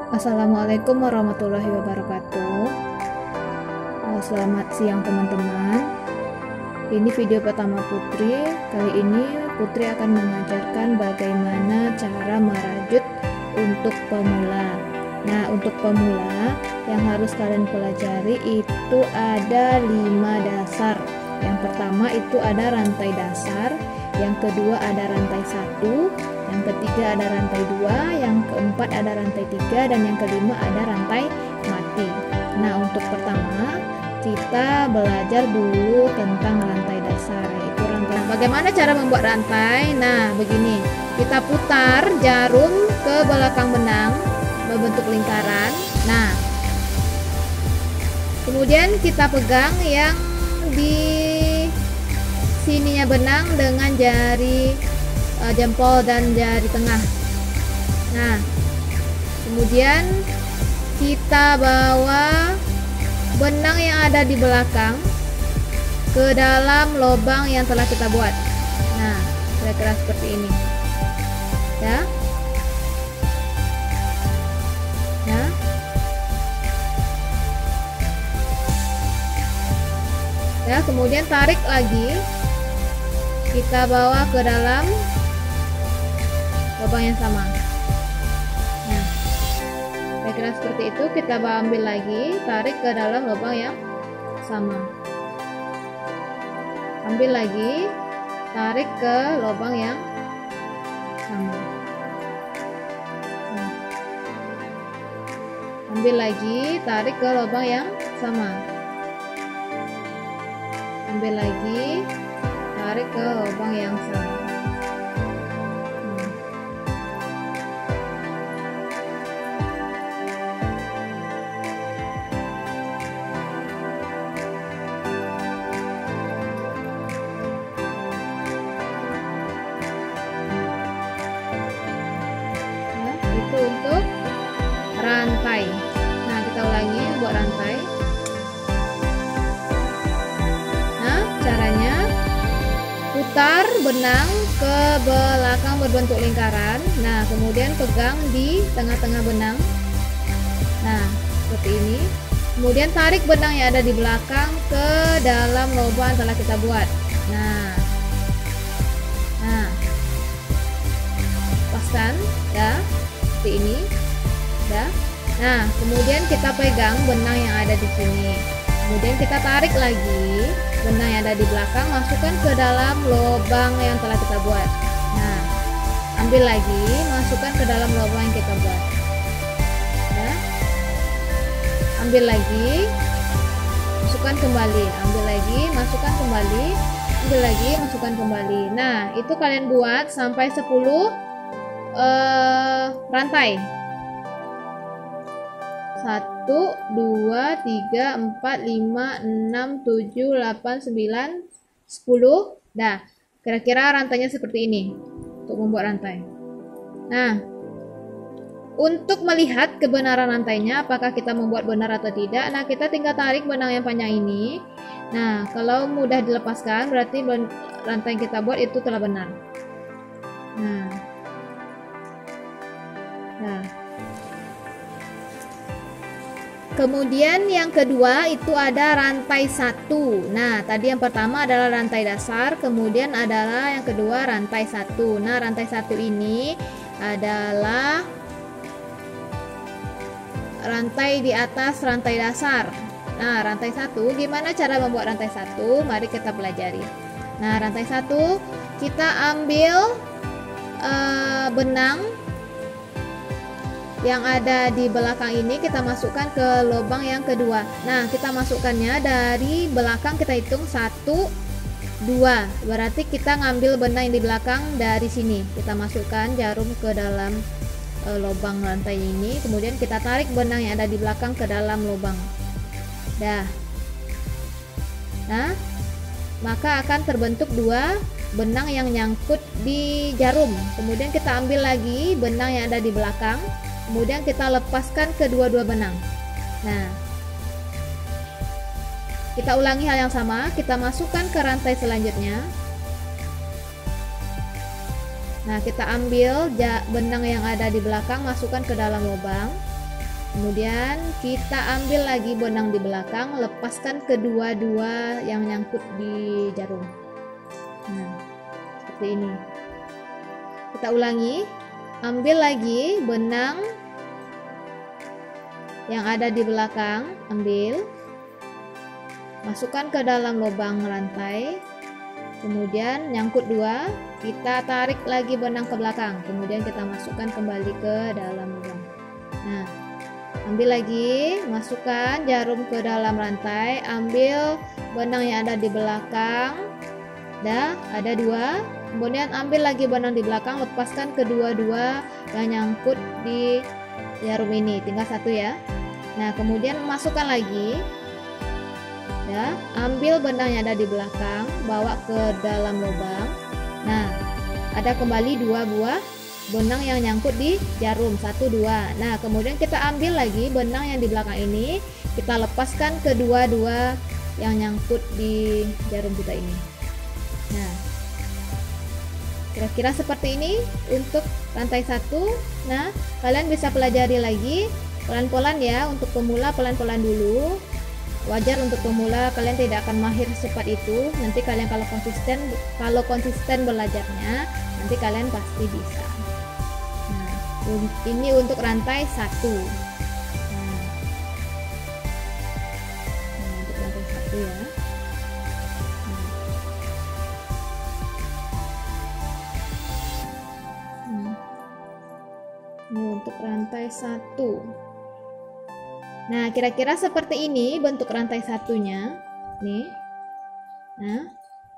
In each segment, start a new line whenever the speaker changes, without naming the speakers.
Assalamualaikum warahmatullahi wabarakatuh. Selamat siang teman-teman. Ini video pertama Putri. Kali ini Putri akan mengajarkan bagaimana cara merajut untuk pemula. Nah, untuk pemula yang harus kalian pelajari itu ada 5 dasar. Yang pertama itu ada rantai dasar, yang kedua ada rantai 1, yang ketiga ada rantai 2, yang keempat ada rantai 3, dan yang kelima ada rantai mati. Nah, untuk pertama kita belajar dulu tentang rantai dasar, yaitu rantai. Bagaimana cara membuat rantai? Nah, begini. Kita putar jarum ke belakang benang membentuk lingkaran. Nah, kemudian kita pegang yang di sininya benang dengan jari jempol dan jari tengah. Nah, kemudian kita bawa benang yang ada di belakang ke dalam lubang yang telah kita buat. Nah, kira-kira seperti ini ya. Ya, kemudian tarik lagi, kita bawa ke dalam lubang yang sama. Nah, kira-kira seperti itu. Kita ambil lagi, tarik ke dalam lubang yang sama, ambil lagi, tarik ke lubang yang sama. Nah, ambil lagi, tarik ke lubang yang sama, ambil lagi, tarik ke lubang yang sama. Nah, itu untuk rantai. Nah, kita ulangi buat rantai. Caranya putar benang ke belakang berbentuk lingkaran. Nah, kemudian pegang di tengah-tengah benang. Nah, seperti ini. Kemudian tarik benang yang ada di belakang ke dalam lubang yang telah kita buat. Nah, lepaskan ya, seperti ini ya. Nah, kemudian kita pegang benang yang ada di sini. Kemudian kita tarik lagi benang yang ada di belakang, masukkan ke dalam lubang yang telah kita buat. Nah, ambil lagi, masukkan ke dalam lubang yang kita buat. Ya. Ambil lagi, masukkan kembali. Ambil lagi, masukkan kembali. Ambil lagi, masukkan kembali. Nah, itu kalian buat sampai 10 rantai. 1, 2, 3, 4, 5, 6, 7, 8, 9, 10. Nah, kira-kira rantainya seperti ini untuk membuat rantai. Nah, untuk melihat kebenaran rantainya, apakah kita membuat benar atau tidak, nah kita tinggal tarik benang yang panjang ini. Nah, kalau mudah dilepaskan berarti rantai yang kita buat itu telah benar. Nah. Kemudian yang kedua itu ada rantai 1. Nah, tadi yang pertama adalah rantai dasar, kemudian adalah yang kedua rantai 1. Nah, rantai 1 ini adalah rantai di atas rantai dasar. Nah, rantai 1, gimana cara membuat rantai 1? Mari kita pelajari. Nah, rantai 1 kita ambil benang yang ada di belakang ini, kita masukkan ke lubang yang kedua. Nah, kita masukkannya dari belakang, kita hitung 1, 2. Berarti kita ngambil benang yang di belakang dari sini. Kita masukkan jarum ke dalam lubang rantai ini. Kemudian kita tarik benang yang ada di belakang ke dalam lubang. Dah. Nah, maka akan terbentuk 2 benang yang nyangkut di jarum. Kemudian kita ambil lagi benang yang ada di belakang. Kemudian kita lepaskan kedua-dua benang. Nah, kita ulangi hal yang sama. Kita masukkan ke rantai selanjutnya. Nah, kita ambil benang yang ada di belakang, masukkan ke dalam lubang. Kemudian kita ambil lagi benang di belakang, lepaskan kedua-dua yang nyangkut di jarum. Nah, seperti ini. Kita ulangi, ambil lagi benang yang ada di belakang, ambil, masukkan ke dalam lubang rantai, kemudian nyangkut dua, kita tarik lagi benang ke belakang, kemudian kita masukkan kembali ke dalam lubang. Nah, ambil lagi, masukkan jarum ke dalam rantai, ambil benang yang ada di belakang, ada dua, kemudian ambil lagi benang di belakang, lepaskan kedua-dua yang nyangkut di jarum ini, tinggal satu ya. Nah, kemudian masukkan lagi, ya, ambil benang yang ada di belakang, bawa ke dalam lubang. Nah, ada kembali dua buah benang yang nyangkut di jarum, 1, 2. Nah, kemudian kita ambil lagi benang yang di belakang ini, kita lepaskan kedua-dua yang nyangkut di jarum kita ini. Nah, kira-kira seperti ini untuk rantai 1. Nah, kalian bisa pelajari lagi pelan-pelan ya, untuk pemula pelan-pelan dulu. Wajar untuk pemula, kalian tidak akan mahir secepat itu. Nanti kalian kalau konsisten belajarnya, nanti kalian pasti bisa. Nah, ini untuk rantai 1. Nah, untuk rantai 1 ya. Ini untuk rantai 1. Nah, kira-kira seperti ini bentuk rantai satunya. Nih. Nah,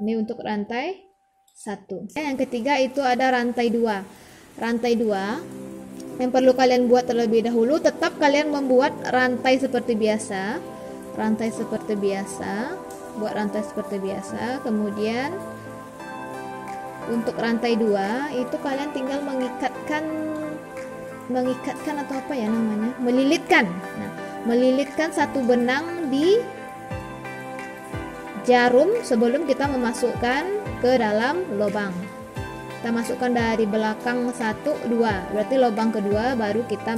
ini untuk rantai 1. Yang ketiga itu ada rantai 2. Rantai 2 yang perlu kalian buat terlebih dahulu, tetap kalian membuat rantai seperti biasa. Rantai seperti biasa. Buat rantai seperti biasa. Kemudian untuk rantai 2 itu kalian tinggal mengikatkan atau apa ya namanya? Melilitkan. Nah, melilitkan satu benang di jarum sebelum kita memasukkan ke dalam lubang. Kita masukkan dari belakang 1, 2, berarti lubang kedua baru kita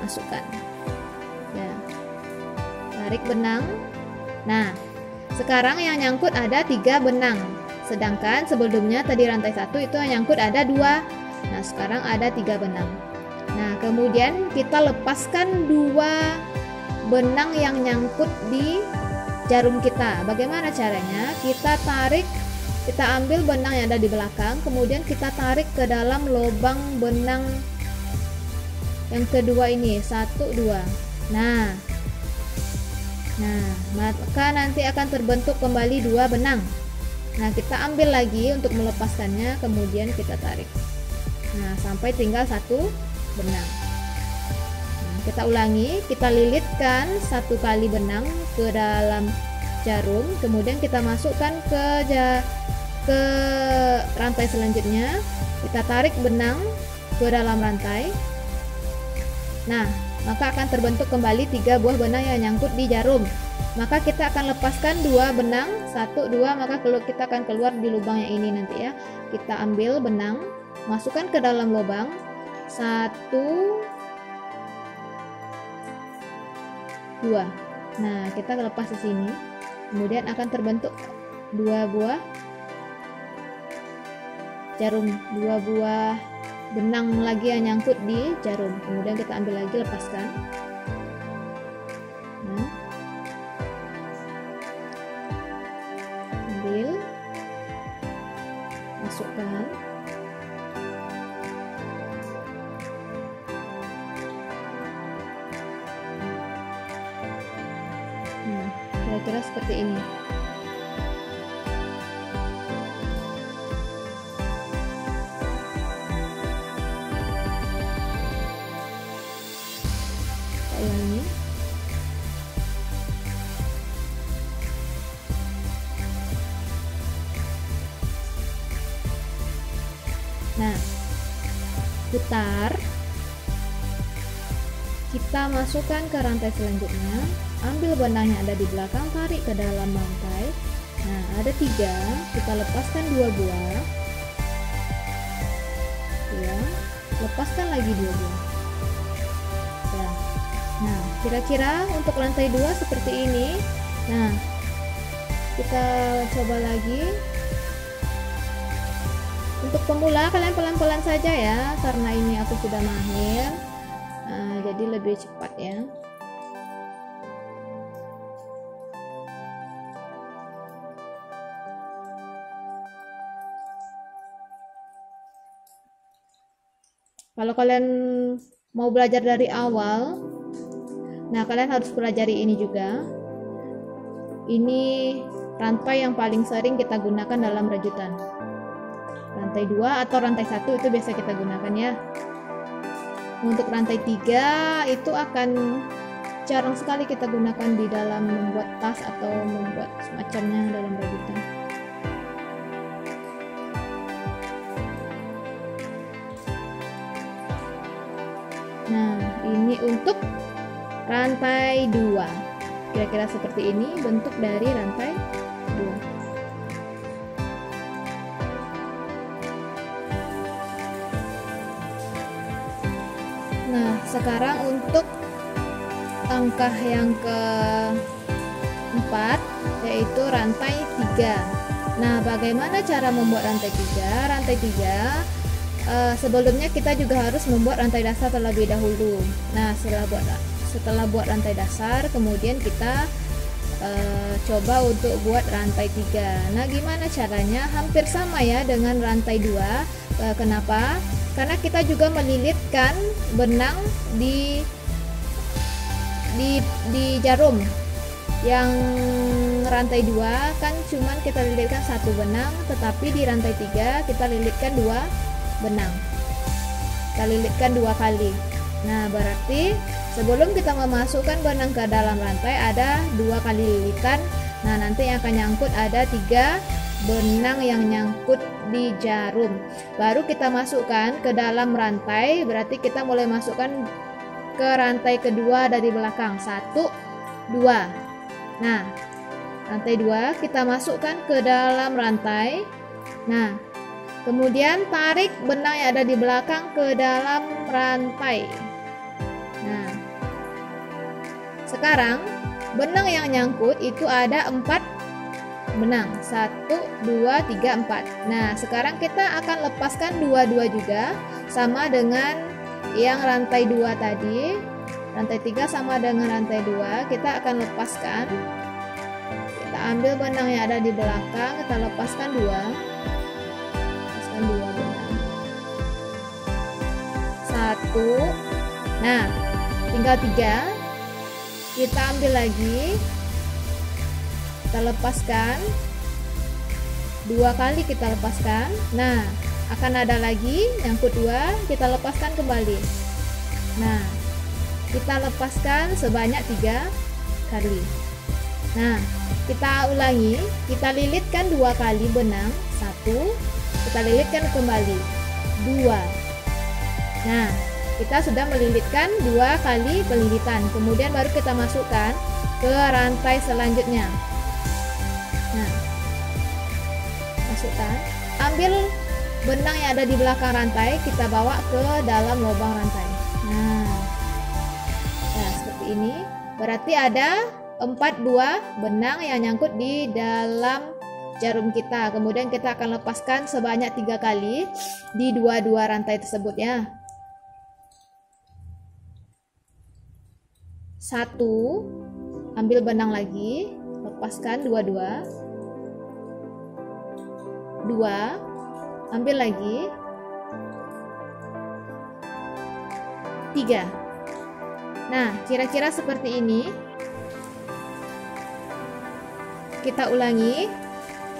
masukkan. Ya. Tarik benang. Nah, sekarang yang nyangkut ada 3 benang, sedangkan sebelumnya tadi rantai 1 itu yang nyangkut ada 2. Nah, sekarang ada 3 benang. Nah, kemudian kita lepaskan 2 benang yang nyangkut di jarum kita. Bagaimana caranya? Kita ambil benang yang ada di belakang, kemudian kita tarik ke dalam lubang benang yang kedua ini, 1, 2. Nah, maka nanti akan terbentuk kembali 2 benang. Nah, kita ambil lagi untuk melepaskannya, kemudian kita tarik. Nah, sampai tinggal 1 benang. Nah, kita ulangi, kita lilitkan 1 kali benang ke dalam jarum, kemudian kita masukkan ke rantai selanjutnya, kita tarik benang ke dalam rantai. Nah, maka akan terbentuk kembali 3 buah benang yang nyangkut di jarum. Maka kita akan lepaskan 2 benang, 1, 2, maka kita akan keluar di lubang yang ini nanti ya. Kita ambil benang, masukkan ke dalam lubang, 1, 2. Nah, kita lepas di sini. Kemudian akan terbentuk 2 buah jarum, 2 buah benang lagi yang nyangkut di jarum. Kemudian kita ambil lagi, lepaskan. Nah, ambil, masukkan. Kira-kira seperti ini. Kita ulangi. Nah, putar. Kita masukkan ke rantai selanjutnya. Ambil benang yang ada di belakang, tarik ke dalam rantai. Nah, ada 3, kita lepaskan 2 buah. Ya, lepaskan lagi 2 buah. Ya, kira-kira untuk lantai 2 seperti ini. Nah, kita coba lagi. Untuk pemula kalian pelan-pelan saja ya, karena ini aku sudah mahir. Jadi lebih cepat ya. Kalau kalian mau belajar dari awal, nah kalian harus pelajari ini juga. Ini rantai yang paling sering kita gunakan dalam rajutan. Rantai 2 atau rantai 1 itu biasa kita gunakan ya. Untuk rantai 3 itu akan jarang sekali kita gunakan di dalam membuat tas atau membuat semacamnya dalam rajutan. Nah, ini untuk rantai 2. Kira-kira seperti ini bentuk dari rantai 2. Nah, sekarang untuk langkah yang keempat, yaitu rantai 3. Nah, bagaimana cara membuat rantai 3? Rantai 3 sebelumnya kita juga harus membuat rantai dasar terlebih dahulu. Nah, setelah buat rantai dasar, kemudian kita coba untuk buat rantai 3. Nah, gimana caranya? Hampir sama ya dengan rantai 2. Kenapa? Karena kita juga melilitkan benang di jarum. Yang rantai 2 kan cuman kita lilitkan 1 benang, tetapi di rantai 3 kita lilitkan 2 benang. Kita lilitkan 2 kali. Nah, berarti sebelum kita memasukkan benang ke dalam rantai ada 2 kali lilitan. Nah, nanti yang akan nyangkut ada 3 benang yang nyangkut di jarum. Baru kita masukkan ke dalam rantai. Berarti kita mulai masukkan ke rantai kedua dari belakang. 1, 2. Nah, rantai 2 kita masukkan ke dalam rantai. Nah, kemudian tarik benang yang ada di belakang ke dalam rantai. Nah, sekarang benang yang nyangkut itu ada 4 benang. 1, 2, 3, 4. Nah, sekarang kita akan lepaskan dua-dua juga, sama dengan yang rantai 2 tadi. Rantai 3 sama dengan rantai 2. Kita akan lepaskan. Kita ambil benang yang ada di belakang, kita lepaskan 2 benang. 1. Nah, tinggal 3. Kita ambil lagi, kita lepaskan 2 kali, kita lepaskan. Nah, akan ada lagi yang kedua, kita lepaskan kembali. Nah, kita lepaskan sebanyak 3 kali. Nah, kita ulangi, kita lilitkan 2 kali benang. 1, kita lilitkan kembali 2. Nah, kita sudah melilitkan 2 kali pelilitan. Kemudian baru kita masukkan ke rantai selanjutnya. Nah, masukkan, ambil benang yang ada di belakang rantai, kita bawa ke dalam lubang rantai. Nah, seperti ini. Berarti ada 4 buah benang yang nyangkut di dalam jarum kita. Kemudian kita akan lepaskan sebanyak 3 kali di dua-dua rantai tersebut ya. 1, ambil benang lagi, lepaskan 2, 2, ambil lagi 3. Nah, kira-kira seperti ini. Kita ulangi,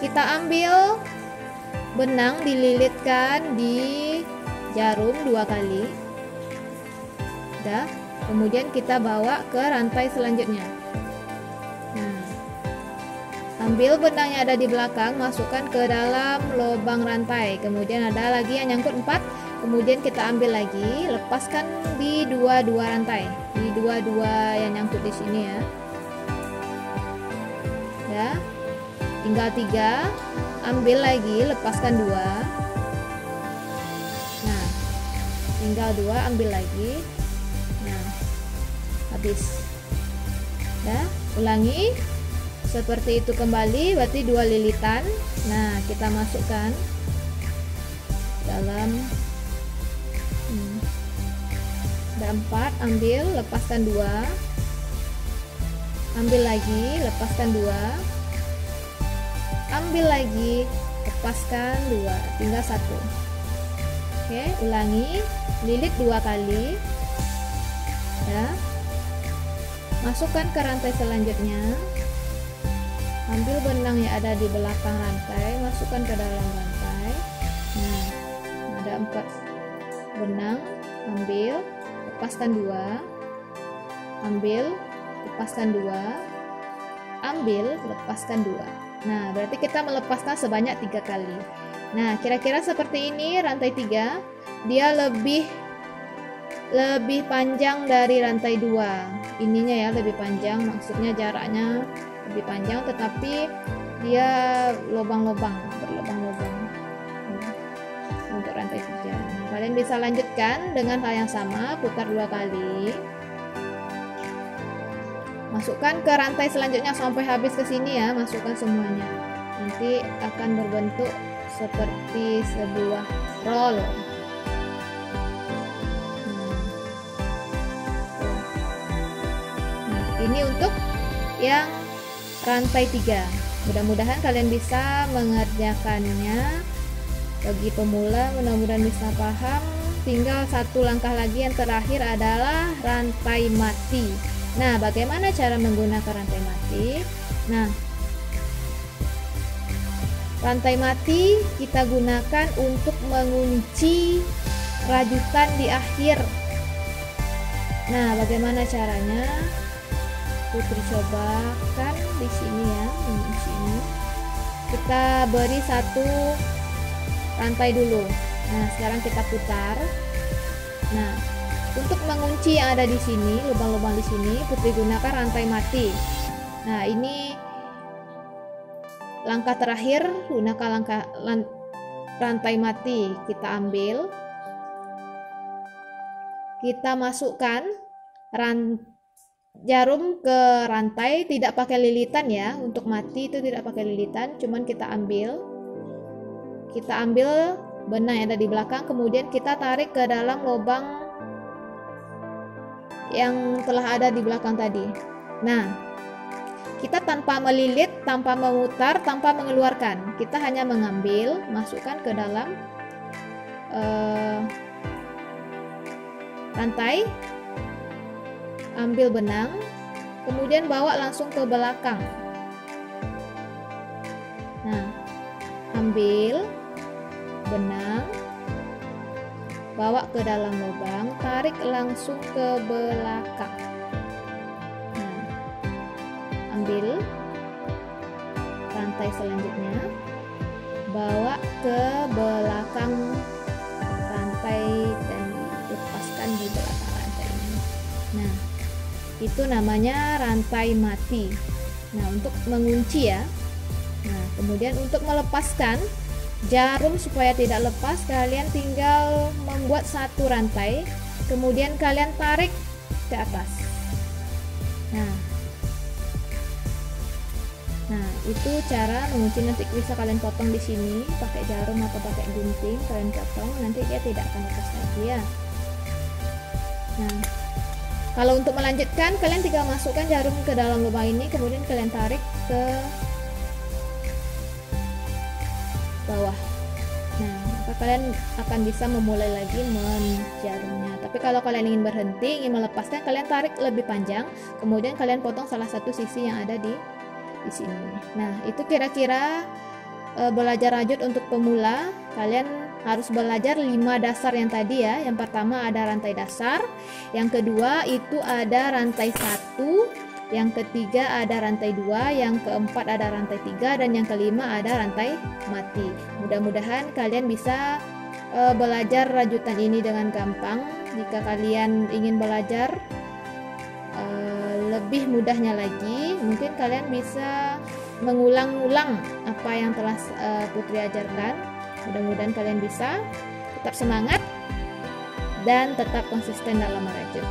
kita ambil benang, dililitkan di jarum 2 kali. Udah, kemudian kita bawa ke rantai selanjutnya. Nah, ambil benang yang ada di belakang, masukkan ke dalam lubang rantai. Kemudian ada lagi yang nyangkut 4. Kemudian kita ambil lagi, lepaskan di dua-dua rantai, di dua-dua yang nyangkut di sini ya. Ya, tinggal 3, ambil lagi, lepaskan 2. Nah, tinggal 2, ambil lagi. Nah, habis. Nah, ulangi seperti itu kembali, berarti 2 lilitan. Nah, kita masukkan dalam ada 4, ambil, lepaskan 2, ambil lagi, lepaskan 2, ambil lagi, lepaskan 2, tinggal 1. Oke, ulangi, lilit 2 kali ya, masukkan ke rantai selanjutnya, ambil benang yang ada di belakang rantai, masukkan ke dalam rantai. Nah, ada 4 benang, ambil, lepaskan 2, ambil, lepaskan 2, ambil, lepaskan 2. Nah, berarti kita melepaskan sebanyak 3 kali. Nah, kira-kira seperti ini rantai 3. Dia lebih panjang dari rantai 2. Ininya ya lebih panjang, maksudnya jaraknya lebih panjang, tetapi dia berlubang-lubang untuk rantai 3. Nah, kalian bisa lanjutkan dengan hal yang sama, putar 2 kali, masukkan ke rantai selanjutnya sampai habis ke sini ya, masukkan semuanya. Nanti akan berbentuk seperti sebuah roll. Nah, ini untuk yang rantai 3. Mudah-mudahan kalian bisa mengerjakannya. Bagi pemula mudah-mudahan bisa paham. Tinggal satu langkah lagi, yang terakhir adalah rantai mati. Nah, bagaimana cara menggunakan rantai mati? Nah, rantai mati kita gunakan untuk mengunci rajutan di akhir. Nah, bagaimana caranya? Putri cobakan di sini ya, di sini. Kita beri 1 rantai dulu. Nah, sekarang kita putar. Nah, untuk mengunci yang ada di sini, lubang-lubang di sini, Putri gunakan rantai mati. Nah, ini langkah terakhir, gunakan rantai mati. Kita ambil, kita masukkan jarum ke rantai, tidak pakai lilitan ya. Untuk mati itu tidak pakai lilitan, cuman kita ambil benang yang ada di belakang, kemudian kita tarik ke dalam lubang yang telah ada di belakang tadi. Nah, kita tanpa melilit, tanpa memutar, tanpa mengeluarkan, kita hanya mengambil, masukkan ke dalam rantai, ambil benang, kemudian bawa langsung ke belakang. Nah, ambil benang, bawa ke dalam lubang, tarik langsung ke belakang. Nah, ambil rantai selanjutnya, bawa ke belakang rantai dan lepaskan di belakang rantai ini. Nah, itu namanya rantai mati. Nah, untuk mengunci ya. Nah, kemudian untuk melepaskan jarum supaya tidak lepas, kalian tinggal membuat 1 rantai, kemudian kalian tarik ke atas. Nah, itu cara mengunci. Nanti bisa kalian potong di sini pakai jarum atau pakai gunting, kalian potong, nanti dia tidak akan lepas lagi ya. Nah, kalau untuk melanjutkan, kalian tinggal masukkan jarum ke dalam lubang ini, kemudian kalian tarik ke bawah. Nah, maka kalian akan bisa memulai lagi menjarumnya. Tapi kalau kalian ingin berhenti, ingin melepaskan, kalian tarik lebih panjang, kemudian kalian potong salah satu sisi yang ada di sini. Nah, itu kira-kira belajar rajut untuk pemula. Kalian harus belajar 5 dasar yang tadi ya. Yang pertama ada rantai dasar, yang kedua itu ada rantai 1, yang ketiga ada rantai 2, yang keempat ada rantai 3, dan yang kelima ada rantai mati. Mudah-mudahan kalian bisa belajar rajutan ini dengan gampang. Jika kalian ingin belajar lebih mudahnya lagi, mungkin kalian bisa mengulang-ulang apa yang telah Putri ajarkan. Mudah-mudahan kalian bisa tetap semangat dan tetap konsisten dalam merajut.